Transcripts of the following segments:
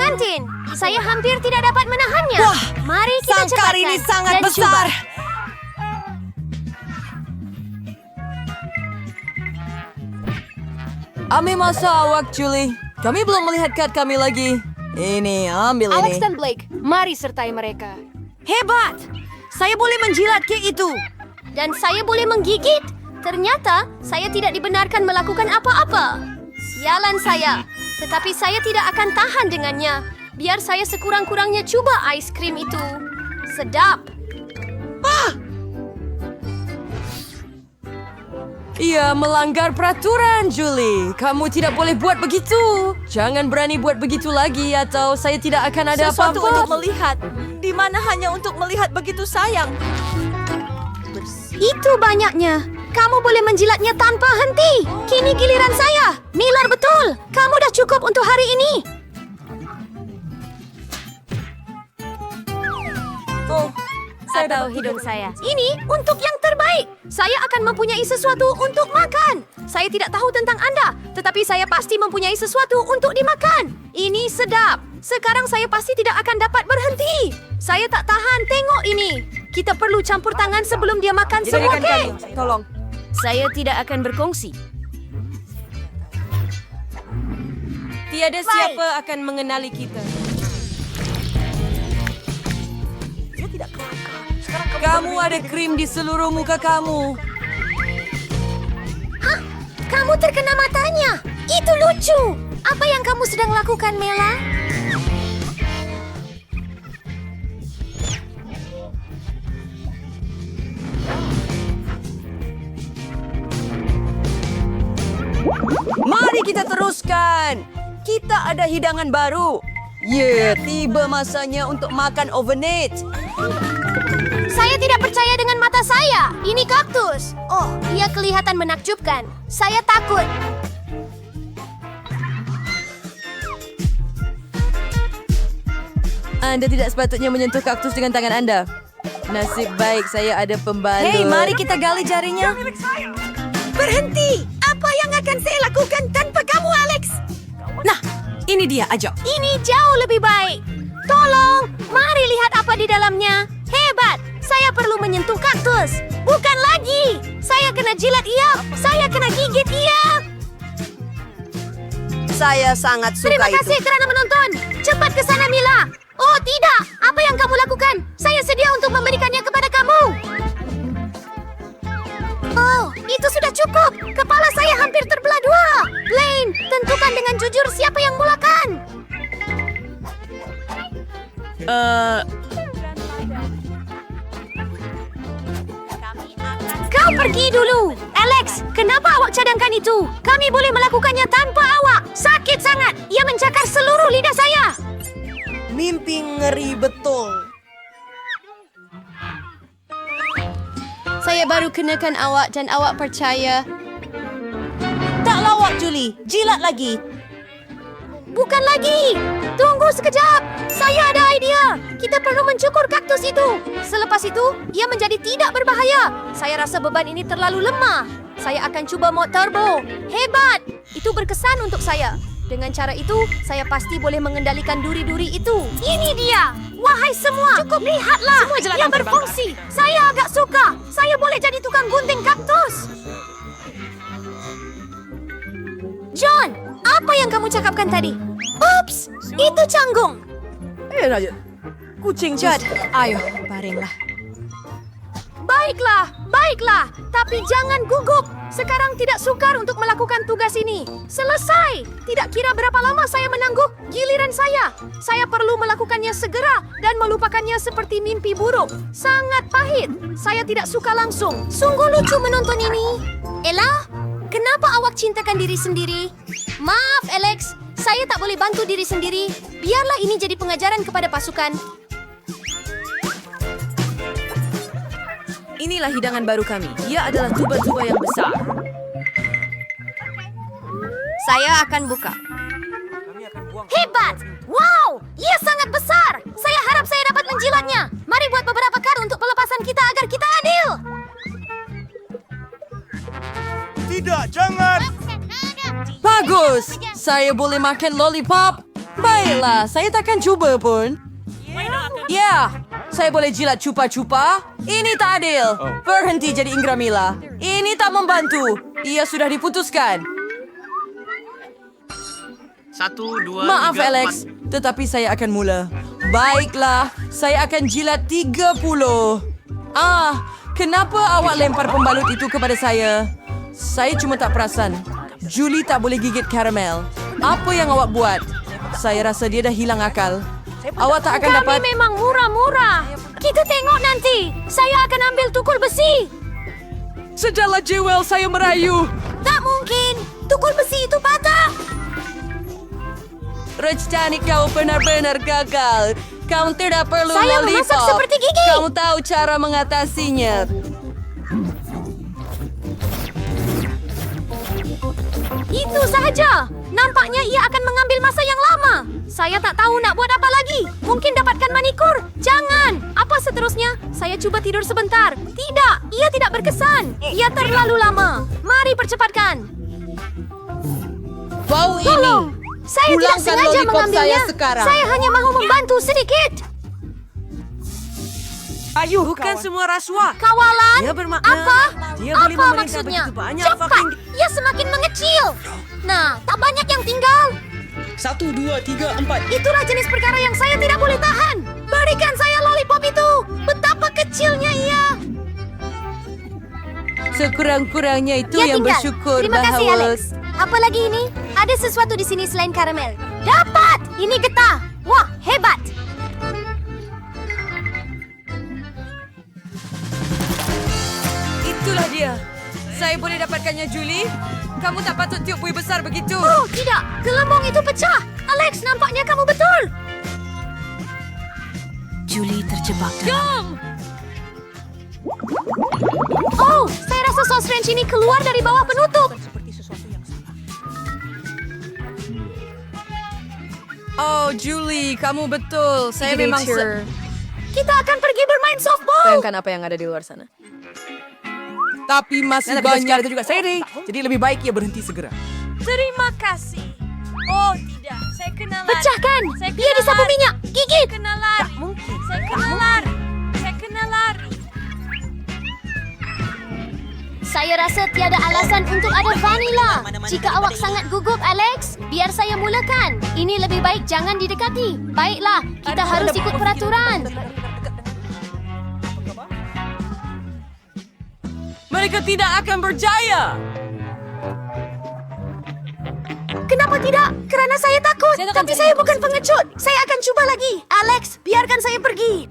kantin. Saya hampir tidak dapat menahannya. Wah, mari kita sangkar cepatkan ini sangat dan besar. coba. Ambil masa awak, Julie. Kami belum melihat kad kami lagi. Ini, ambil Alex ini. dan Blake, mari sertai mereka. Hebat! Saya boleh menjilat kek itu. Dan saya boleh menggigit. Ternyata saya tidak dibenarkan melakukan apa-apa. Sialan saya. Tetapi saya tidak akan tahan dengannya. Biar saya sekurang-kurangnya coba ais krim itu. Sedap. Ia melanggar peraturan, Julie. Kamu tidak boleh buat begitu. Jangan berani buat begitu lagi atau saya tidak akan ada Sesuatu apa-apa. untuk melihat, di mana hanya untuk melihat begitu sayang. Itu banyaknya. Kamu boleh menjilatnya tanpa henti. Kini giliran saya. Miller, betul. Kamu dah cukup untuk hari ini. Oh, Atau hidung saya. Ini untuk yang terbaik. Saya akan mempunyai sesuatu untuk makan. Saya tidak tahu tentang Anda, tetapi saya pasti mempunyai sesuatu untuk dimakan. Ini sedap. Sekarang saya pasti tidak akan dapat berhenti. Saya tak tahan tengok ini. Kita perlu campur tangan sebelum dia makan semua Jadikan kek. kami. Tolong. Saya tidak akan berkongsi. Tiada siapa akan mengenali kita. Kamu ada krim di seluruh muka kamu. Hah? Kamu terkena matanya. Itu lucu. Apa yang kamu sedang lakukan, Mela? Mari kita teruskan. Kita ada hidangan baru. Tiba masanya untuk makan overnight. Saya tidak percaya dengan mata saya. Ini kaktus. Oh, ia kelihatan menakjubkan. Saya takut. Anda tidak sepatutnya menyentuh kaktus dengan tangan Anda. Nasib baik saya ada pembalut. Hei, mari kita gali jarinya. Berhenti! Apa yang akan saya lakukan tanpa kamu, Alex? Nah, ini dia, ajak. Ini jauh lebih baik. Tolong, mari lihat apa di dalamnya. Hebat! Saya perlu menyentuh kaktus. Bukan lagi. Saya kena jilat ia. Saya kena gigit ia. Saya sangat suka Terima itu. kasih kerana menonton. Cepat ke sana, Mila. Oh, tidak. Apa yang kamu lakukan? Saya sedia untuk memberikannya kepada kamu. Oh, itu sudah cukup. Kepala saya hampir terbelah dua. Blaine, tentukan dengan jujur siapa yang mulakan. Kau pergi dulu. Alex, kenapa awak cadangkan itu? Kami boleh melakukannya tanpa awak. Sakit sangat. Ia mencakar seluruh lidah saya. Mimpi ngeri betul. Saya baru kenakan awak dan awak percaya. Tak lawak, Julie. Jilat lagi. Bukan lagi. Tunggu sekejap. Saya ada idea. Kita perlu mencukur kaktus itu. Selepas itu, ia menjadi tidak berbahaya. Saya rasa beban ini terlalu lemah. Saya akan cuba mod turbo. Hebat. Itu berkesan untuk saya. Dengan cara itu, saya pasti boleh mengendalikan duri-duri itu. Ini dia. Wahai semua, cukup lihatlah. Ia berfungsi. Saya agak suka. Saya boleh jadi tukang gunting kaktus. John, apa yang kamu cakapkan tadi? Ups, itu canggung. Kucing Judd, ayo, baringlah. Baiklah, baiklah. Tapi jangan gugup. Sekarang tidak sukar untuk melakukan tugas ini. Selesai. Tidak kira berapa lama saya menangguh, giliran saya. Saya perlu melakukannya segera dan melupakannya seperti mimpi buruk. Sangat pahit. Saya tidak suka langsung. Sungguh lucu menonton ini. Ella, kenapa awak cintakan diri sendiri? Maaf, Alex. Saya tak boleh bantu diri sendiri. Biarlah ini jadi pengajaran kepada pasukan. Inilah hidangan baru kami. Ia adalah tuba-tuba yang besar. Saya akan buka. Hebat! Wow! Ia sangat besar! Saya harap saya dapat menjilatnya. Mari buat beberapa kar untuk pelepasan kita agar kita adil. Tidak, jangan! Bagus! Saya boleh makan lollipop. Baiklah, saya takkan cuba pun. Ya, saya boleh jilat cupa-cupa. Ini tak adil. Berhenti jadi Ingramila. Ini tak membantu. Ia sudah diputuskan. 1, 2, Maaf 3, Alex, tetapi saya akan mula. Baiklah, saya akan jilat 30. Kenapa awak lempar pembalut itu kepada saya? Saya cuma tak perasan. Julie tak boleh gigit karamel. Apa yang awak buat? Saya rasa dia dah hilang akal. Awak tak akan dapat... Kami memang murah-murah. Kita tengok nanti. Saya akan ambil tukul besi. Sejala Jewel, saya merayu. Tak mungkin. Tukul besi itu patah. Rencana kau benar-benar gagal. Kau tidak perlu Saya lollipop. memasak seperti gigi. Kamu tahu cara mengatasinya. Itu sahaja. Nampaknya ia akan mengambil masa yang lama. Saya tak tahu nak buat apa lagi. Mungkin dapatkan manikur. Jangan. Apa seterusnya? Saya cuba tidur sebentar. Tidak. Ia tidak berkesan. Ia terlalu lama. Mari percepatkan. Bau Tolong. Saya tidak Pulangkan sengaja lollipop mengambilnya. saya sekarang. Saya hanya mahu membantu sedikit. Bukan semua rasuah. Kawalan? Dia bermakna Apa? dia boleh Apa memerintah maksudnya? begitu banyak Cepat. fucking- Ia semakin mengecil. Nah, tak banyak yang tinggal. 1, 2, 3, 4. Itulah jenis perkara yang saya tidak boleh tahan. Berikan saya lollipop itu. Betapa kecilnya ia. Sekurang-kurangnya itu Ia yang tinggal. bersyukur Terima kasih, bahawa... Alex. Apa lagi ini? Ada sesuatu di sini selain karamel. Dapat! Ini getah. Wah, hebat. Itulah dia. Saya boleh dapatkannya, Julie. Kamu tak patut tiup buih besar begitu. Oh, tidak. Gelembung itu pecah. Alex, nampaknya kamu betul. Julie terjebak dalam... Oh, saya rasa sos ranch ini keluar dari bawah penutup. Oh, Julie, kamu betul. Saya memang... Kita akan pergi bermain softball. Bayangkan apa yang ada di luar sana. Tapi masih banyak. Itu juga Sadie. Jadi lebih baik ia berhenti segera. Terima kasih. Oh, tidak. Saya kena lari. Pecahkan. Saya Dia kena disapu lari. minyak. Gigit. Saya kena lari. Saya kena lari. Saya kena lari. Saya rasa tiada alasan untuk ada vanila. Jika awak sangat gugup, Alex, biar saya mulakan. Ini lebih baik jangan didekati. Baiklah, kita harus ikut peraturan. Mereka tidak akan berjaya. Kenapa tidak? Kerana saya takut. Tapi saya bukan pengecut. Saya akan cuba lagi. Alex, biarkan saya pergi.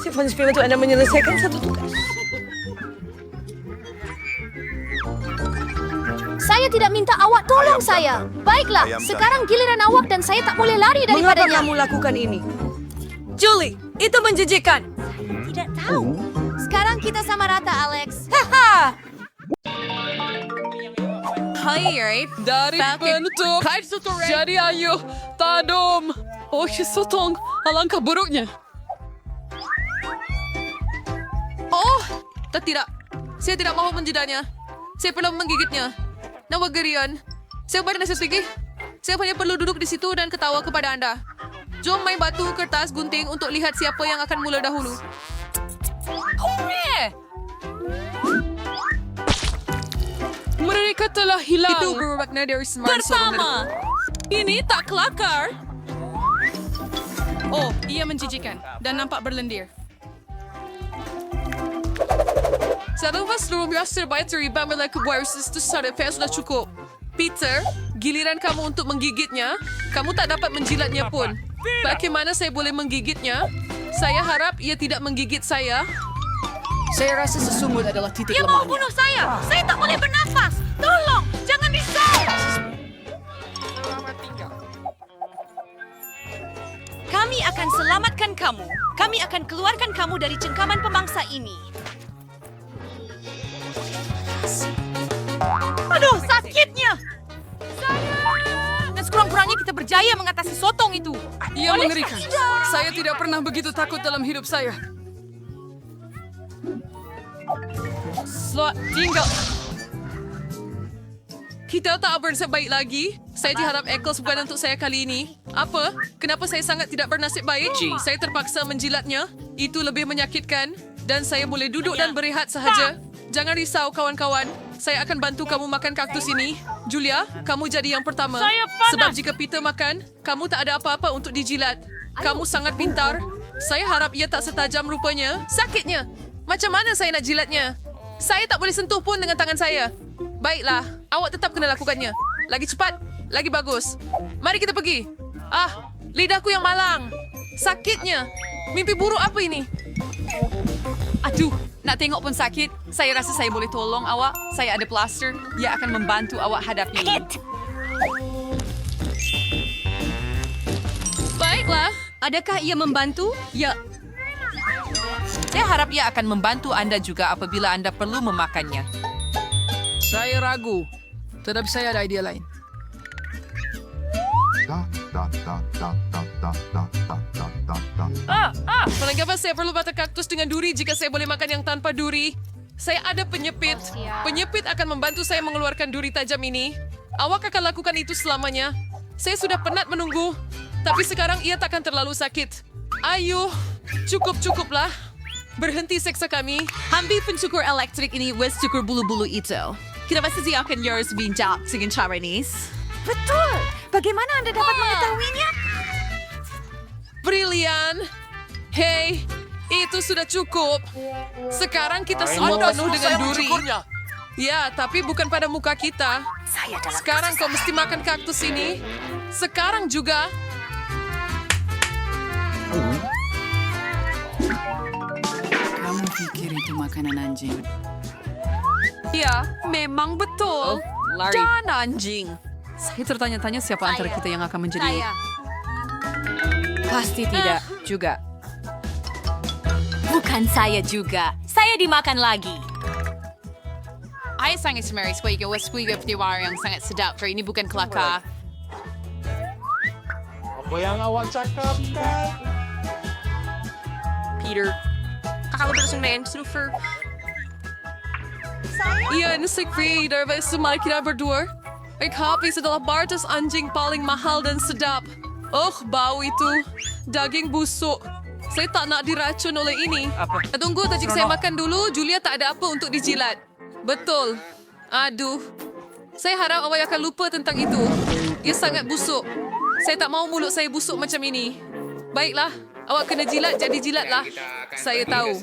Si Fons film itu Anda menyelesaikan satu tugas. Saya tidak minta awak tolong saya. Baiklah, sekarang giliran awak dan saya tak boleh lari Mengapa daripadanya. kamu lakukan ini? Julie, itu menjijikan. Tidak tahu. Sekarang kita sama rata, Alex. Haha. Hai, Dari bentuk jadi ayo tadum. Oh, sotong. Alangkah buruknya. Oh, tidak. Saya tidak mahu menjidanya. Saya perlu menggigitnya. Nawagarian. Saya pada nasi gigi. Saya hanya perlu duduk di situ dan ketawa kepada Anda. Jom main batu, kertas, gunting untuk lihat siapa yang akan mula dahulu. Mereka telah hilang. Itu bermakna dari smart. pertama. Ini tak kelakar. Oh, ia menjijikan dan nampak berlendir. Saya luar biasa terbaik terlibat melakukan viruses itu saya sudah cukup. Peter, giliran kamu untuk menggigitnya, kamu tak dapat menjilatnya pun. Bagaimana saya boleh menggigitnya? Saya harap ia tidak menggigit saya. Saya rasa sesungut adalah titik Dia mau lemahnya. bunuh saya. Saya tak boleh bernafas. Tolong, jangan risau. Kami akan selamatkan kamu. Kami akan keluarkan kamu dari cengkaman pemangsa ini. Aduh, sakitnya. Dan sekurang-kurangnya kita berjaya mengatasi sotong itu. Ia mengerikan. Saya tidak pernah begitu takut dalam hidup saya. Slot tinggal. Kita tak bernasib baik lagi. Saya diharap Eccles bukan untuk saya kali ini. Apa? Kenapa saya sangat tidak bernasib baik? Saya terpaksa menjilatnya. Itu lebih menyakitkan. Dan saya boleh duduk dan berehat sahaja. Jangan risau, kawan-kawan. Saya akan bantu kamu makan kaktus ini. Julia, kamu jadi yang pertama. Sebab jika Peter makan, kamu tak ada apa-apa untuk dijilat. Kamu sangat pintar. Saya harap ia tak setajam rupanya. Sakitnya. Macam mana saya nak jilatnya? Saya tak boleh sentuh pun dengan tangan saya. Baiklah, awak tetap kena lakukannya. Lagi cepat, lagi bagus. Mari kita pergi. Lidahku yang malang. Sakitnya. Mimpi buruk apa ini? Aduh, nak tengok pun sakit. Saya rasa saya boleh tolong awak. Saya ada plaster. Ia akan membantu awak hadapi ini. Baiklah. Adakah ia membantu? Ya. Saya harap ia akan membantu anda juga apabila anda perlu memakannya. Saya ragu. Tetapi saya ada idea lain. Kenapa saya perlu batang kaktus dengan duri jika saya boleh makan yang tanpa duri? Saya ada penyepit. Penyepit akan membantu saya mengeluarkan duri tajam ini. Awak akan lakukan itu selamanya. Saya sudah penat menunggu. Tapi sekarang ia takkan terlalu sakit. Ayo, cukuplah. Berhenti seksa kami. Ambil pencukur elektrik ini wes cukur bulu-bulu itu. Kita pasti akan harus bincang dengan cara ini. Betul. Bagaimana Anda dapat mengetahuinya? Brilian. Hei, itu sudah cukup. Sekarang kita semua penuh dengan duri. Ya, tapi bukan pada muka kita. Sekarang kau mesti makan kaktus ini. Sekarang juga. Kamu pikir itu makanan anjing? Ya, memang betul. Larry. Dan anjing. Saya tertanya-tanya siapa antara kita yang akan menjadi... Pasti tidak juga. Bukan saya juga. Saya dimakan lagi. Saya sangat semari sebagai waskuiga petiwar yang sangat sedap. Ini bukan kelakar. Apa yang awak cakapkan? Peter. Kakak terus main surfer. Iyan si Peter, bersama kita berdua. Kapis adalah Bartas anjing paling mahal dan sedap. Bau itu. Daging busuk. Saya tak nak diracun oleh ini. Tunggu, tajik saya makan dulu. Julia tak ada apa untuk dijilat. Betul. Aduh. Saya harap awak akan lupa tentang itu. Ia sangat busuk. Saya tak mau mulut saya busuk macam ini. Baiklah. Awak kena jilat, jadi jilatlah. Saya tahu.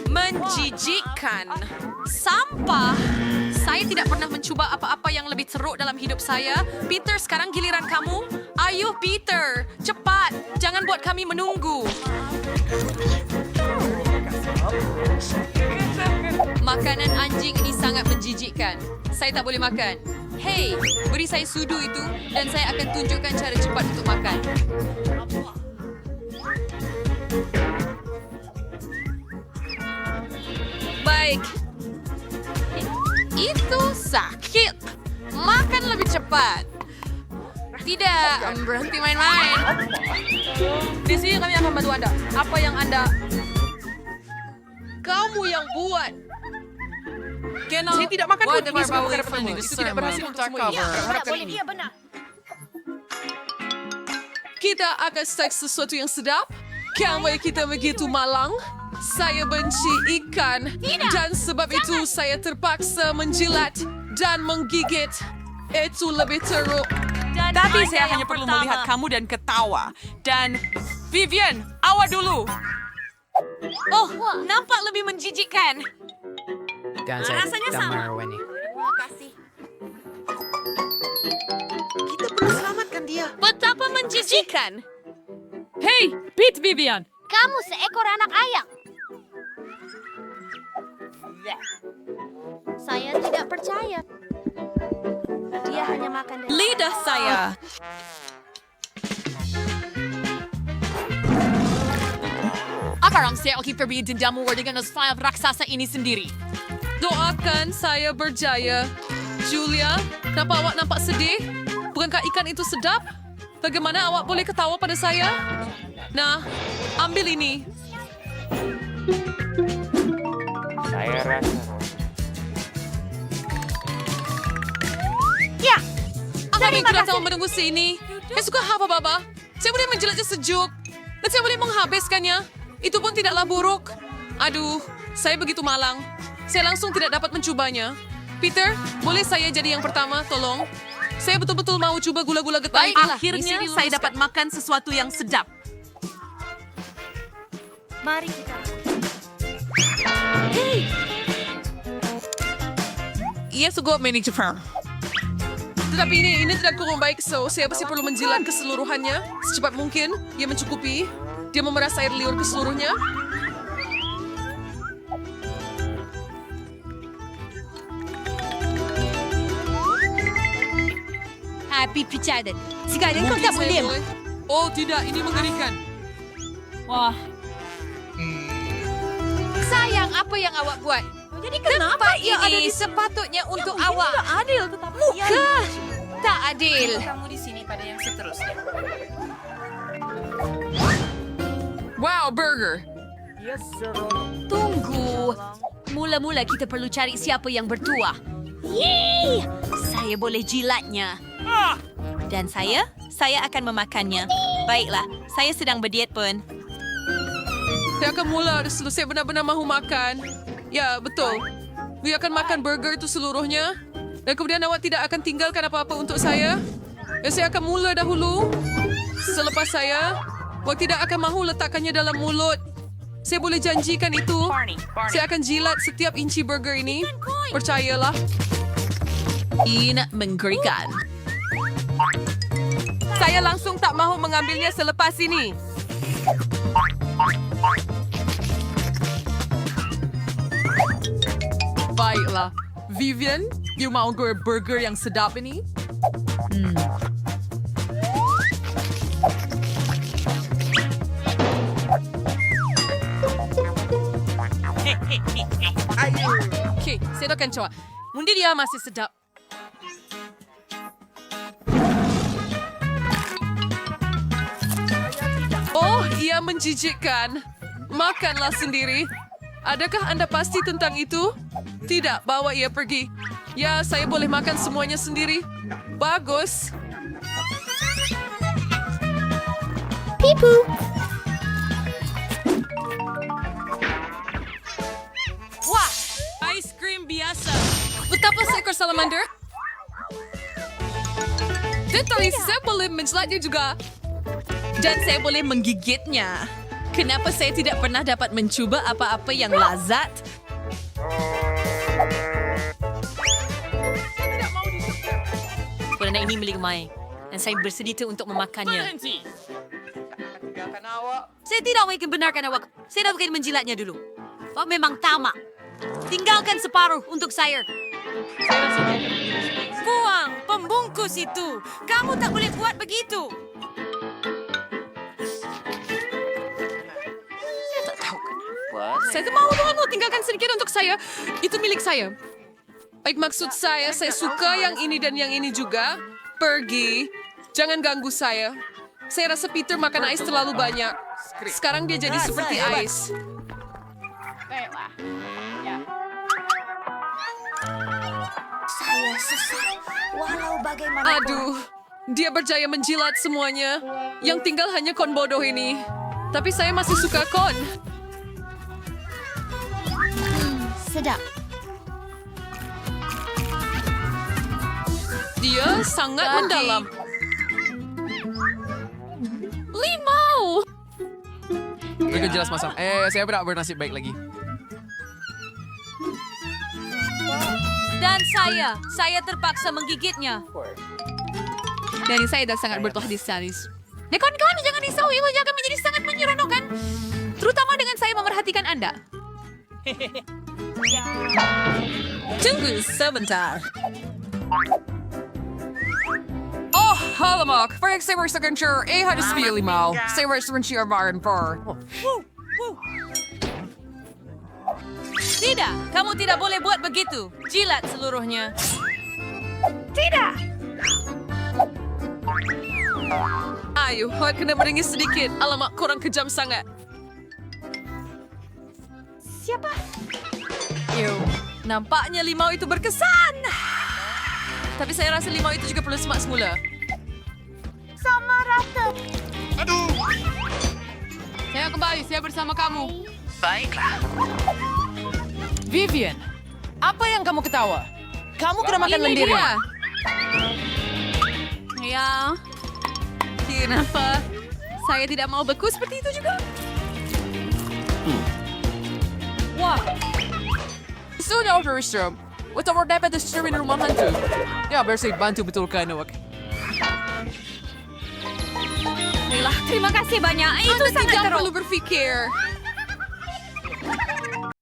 Menjijikkan. Sampah. Saya tidak pernah mencuba apa-apa yang lebih teruk dalam hidup saya. Peter, sekarang giliran kamu. Ayo, Peter. Cepat. Jangan buat kami menunggu. Makanan anjing ini sangat menjijikkan. Saya tak boleh makan. Hei, beri saya sudu itu dan saya akan tunjukkan cara cepat untuk makan. Baik. Itu sakit. Makan lebih cepat. Tidak, berhenti main-main. Di sini kami akan bantu Anda. Apa yang Anda... Kamu yang buat. Saya tidak makan pun demi semua perkara pertama. Itu tidak berhasil untuk semua ini. Tidak boleh, dia benar. Kita akan seks sesuatu yang sedap. Kamai kita begitu malang. Saya benci ikan. Dan sebab itu saya terpaksa menjilat dan menggigit. Itu lebih teruk. Tapi saya hanya perlu melihat kamu dan ketawa. Dan Vivian, awak dulu. Oh, nampak lebih menjijikkan. Dan saya Rasanya dan sama. Marwan ni. Terima kasih. Kita perlu selamatkan dia. Betapa menjijikkan. Hey, Pete Vivian. Kamu seekor anak ayam. Saya tidak percaya. Dia hanya makan dari... Lidah saya. Sekarang saya akan pergi dendamu dengan file raksasa ini sendiri. Doakan saya berjaya. Julia, kenapa awak nampak sedih? Bukankah ikan itu sedap? Bagaimana awak boleh ketawa pada saya? Nah, ambil ini. rasa. Ya, Kami kedatangan menunggu sini. Saya suka apa, Baba? Saya boleh menjilatnya sejuk. Dan saya boleh menghabiskannya. Itu pun tidaklah buruk. Aduh, saya begitu malang. Saya langsung tidak dapat mencobanya. Peter, boleh saya jadi yang pertama, tolong? Saya betul-betul mau coba gula-gula getah. Akhirnya saya dapat makan sesuatu yang sedap. Mari kita. Ia suka manager firm. Tetapi ini tidak kurang baik, so saya pasti perlu menjilat keseluruhannya. Secepat mungkin, ia mencukupi. Dia memeras air liur ke seluruhnya. Happy Pichadan. Sekarang kau Mungkin tak saya boleh. Oh tidak, ini mengerikan. Wah, Sayang, apa yang awak buat? jadi kenapa Tempat ia ada ini di sepatutnya untuk Ini awak. tidak adil tetapi Muka! Tak adil. Kamu di sini pada yang seterusnya. Wow, burger. Tunggu. Mula-mula kita perlu cari siapa yang bertuah. Yeay! Saya boleh jilatnya. Dan saya akan memakannya. Baiklah, saya sedang berdiet pun. Saya akan mula dulu. Saya benar-benar mahu makan. Ya, betul. Saya akan makan burger itu seluruhnya. Dan kemudian awak tidak akan tinggalkan apa-apa untuk saya. Ya, saya akan mula dahulu. Selepas saya, awak tidak akan mahu letakkannya dalam mulut. Saya boleh janjikan itu. Saya akan jilat setiap inci burger ini. Percayalah. Ini mengerikan. Saya langsung tak mahu mengambilnya selepas ini. Baiklah. Vivian, you mau burger yang sedap ini? Okey, saya akan coba. Mungkin dia masih sedap. Oh, ia menjijikkan. Makanlah sendiri. Adakah Anda pasti tentang itu? Tidak, bawa ia pergi. Ya, saya boleh makan semuanya sendiri. Bagus. Pipu. Wah, ice cream biasa. Betapa seekor salamander? Tetapi saya boleh menjilatnya juga. Dan saya boleh menggigitnya. Kenapa saya tidak pernah dapat mencuba apa-apa yang lazat? Kerana ini milik Mai. Dan saya bersedia untuk memakannya. Saya tidak mungkin benarkan awak. Saya dah mungkin menjilatnya dulu. Kau memang tamak. Tinggalkan separuh untuk saya. Buang pembungkus itu. Kamu tak boleh buat begitu. Saya tak mahu tuanmu tinggalkan sedikit untuk saya. Itu milik saya. Baik, maksud saya suka yang ini dan yang ini juga. Pergi. Jangan ganggu saya. Saya rasa Peter makan ais terlalu banyak. Sekarang dia jadi seperti ais. Saya sesat. Walau bagaimanapun. Aduh, dia berjaya menjilat semuanya. Yang tinggal hanya kon bodoh ini. Tapi saya masih suka kon. Sedap. Dia sangat mendalam. Limau! Mereka jelas masam. Saya berak bernasib baik lagi. Dan saya terpaksa menggigitnya. Dan saya dah sangat bertuah di sanis. Ya kawan-kawan, jangan risau. Itu akan menjadi sangat menyeronokkan. Terutama dengan saya memerhatikan Anda. Tunggu sebentar. Oh, halamak. Pergi saya bersekencur. Harus pilih limau. Saya bersekencur barang per. Tidak, kamu tidak boleh buat begitu. Jilat seluruhnya. Ayo, kena meringis sedikit. Alamak, kurang kejam sangat. Siapa? Nampaknya limau itu berkesan. Tapi saya rasa limau itu juga perlu semak semula. Sama rata. Saya kembali, saya bersama kamu. Baiklah. Vivian, apa yang kamu ketawa? Kamu kena makan lendir ya? Ya. Kenapa? Saya tidak mau beku seperti itu juga. Wah. Sudah Overstrom. Utama dapat distribuin rumah hantu. Ya, bersih bantu betulkan, Noak. Baiklah, terima kasih banyak. Itu Anda sangat tidak teruk. perlu berpikir.